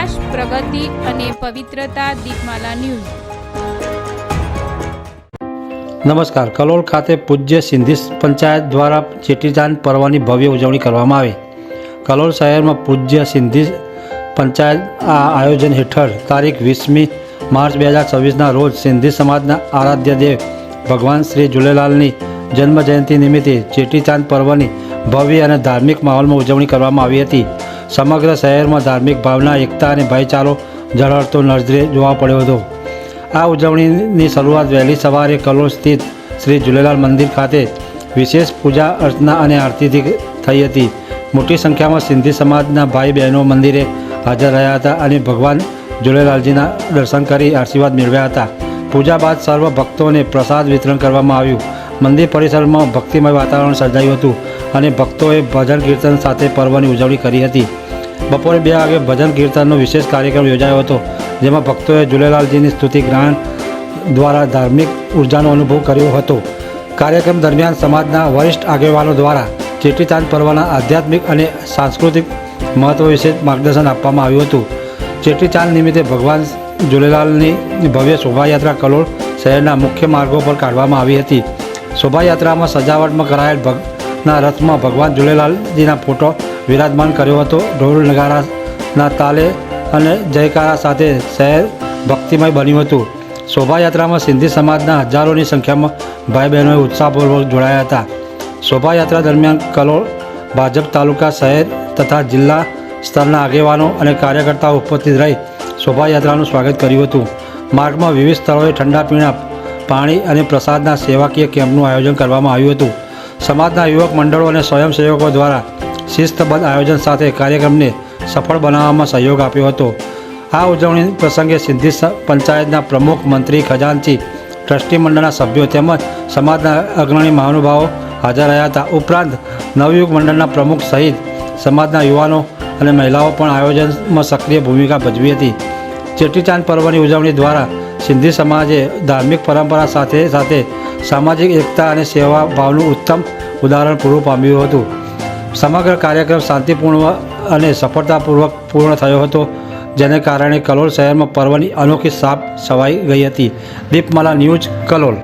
વિકાસ, પ્રગતિ અને પવિત્રતા. દીપમાલા ન્યૂઝ. નમસ્કાર. કલોલ ખાતે પૂજ્ય સિંધી પંચાયત દ્વારા ચેટીચાંદ પર્વની ભવ્ય ઉજવણી કરવામાં આવી. કલોલ શહેરમાં પૂજ્ય સિંધી પંચાયત આયોજન હેઠળ તારીખ 20મી માર્ચ 2026ના રોજ સિંધી સમાજના આરાધ્ય દેવ ભગવાન શ્રી ઝૂલેલાલની જન્મજયંતિ નિમિત્તે ચેટીચાંદ પર્વની ભવ્ય અને ધાર્મિક માહોલમાં ઉજવણી કરવામાં આવી હતી. સમગ્ર શહેરમાં ધાર્મિક ભાવના, એકતા અને ભાઈચારો ઝળહળતો નજરે જોવા પડ્યો હતો. આ ઉજવણીની શરૂઆત વહેલી સવારે કલોલ સ્થિત શ્રી ઝૂલેલાલ મંદિર ખાતે વિશેષ પૂજા અર્ચના અને આરતીથી થઈ હતી. મોટી સંખ્યામાં સિંધી સમાજના ભાઈ બહેનો મંદિરે હાજર રહ્યા હતા અને ભગવાન ઝૂલેલાલજીના દર્શન કરી આશીર્વાદ મેળવ્યા હતા. પૂજા બાદ સર્વ ભક્તોને પ્રસાદ વિતરણ કરવામાં આવ્યું. મંદિર પરિસરમાં ભક્તિમય વાતાવરણ સર્જાયું હતું અને ભક્તોએ ભજન કીર્તન સાથે પર્વની ઉજવણી કરી હતી. બપોરે 2 વાગે ભજન કીર્તનનો વિશેષ કાર્યક્રમ યોજાયો હતો, જેમાં ભક્તોએ ઝૂલેલાલજીની સ્તુતિ ગાન દ્વારા ધાર્મિક ઉર્જાનો અનુભવ કર્યો હતો. કાર્યક્રમ દરમિયાન સમાજના વરિષ્ઠ આગેવાનો દ્વારા ચેટીચાંદ પર્વના આધ્યાત્મિક અને સાંસ્કૃતિક મહત્વ વિશે માર્ગદર્શન આપવામાં આવ્યું હતું. ચેટીચાંદ નિમિત્તે ભગવાન ઝૂલેલાલની ભવ્ય શોભાયાત્રા કલોલ શહેરના મુખ્ય માર્ગો પર કાઢવામાં આવી હતી. શોભાયાત્રામાં સજાવટમાં કરાયેલ ભગના રથમાં ભગવાન ઝૂલેલાલજીના ફોટો વિરાજમાન કર્યો હતો. ઢોલ નગારાના તાલે અને જયકારા સાથે શહેર ભક્તિમય બન્યું હતું. શોભાયાત્રામાં સિંધી સમાજના હજારોની સંખ્યામાં ભાઈ બહેનોએ ઉત્સાહપૂર્વક જોડાયા હતા. શોભાયાત્રા દરમિયાન કલોલ ભાજપ તાલુકા, શહેર તથા જિલ્લા સ્તરના આગેવાનો અને કાર્યકર્તાઓ ઉપસ્થિત રહી શોભાયાત્રાનું સ્વાગત કર્યું હતું. માર્ગમાં વિવિધ સ્થળોએ ઠંડા પીણા, પાણી અને પ્રસાદના સેવાકીય કેમ્પનું આયોજન કરવામાં આવ્યું હતું. સમાજના યુવક મંડળો અને સ્વયંસેવકો દ્વારા શિસ્તબદ્ધ આયોજન સાથે કાર્યક્રમને સફળ બનાવવામાં સહયોગ આપ્યો હતો. આ ઉજવણી પ્રસંગે સિંધી પંચાયતના પ્રમુખ, મંત્રી, ખજાનચી, ટ્રસ્ટી મંડળના સભ્યો તેમજ સમાજના અગ્રણી મહાનુભાવો હાજર રહ્યા હતા. ઉપરાંત નવયુગ મંડળના પ્રમુખ સહિત સમાજના યુવાનો અને મહિલાઓ પણ આયોજનમાં સક્રિય ભૂમિકા ભજવી હતી. ચેટીચાંદ પર્વની ઉજવણી દ્વારા સિંધી સમાજે ધાર્મિક પરંપરા સાથે સાથે સામાજિક એકતા અને સેવા ભાવનું ઉત્તમ ઉદાહરણ પૂરું પામ્યું હતું. સમગ્ર કાર્યક્રમ શાંતિપૂર્ણ અને સફળતાપૂર્વક પૂર્ણ થયો હતો, જેને કારણે કલોલ શહેરમાં પર્વની અનોખી છાપ છવાઈ ગઈ હતી. દીપમાલા ન્યૂઝ, કલોલ.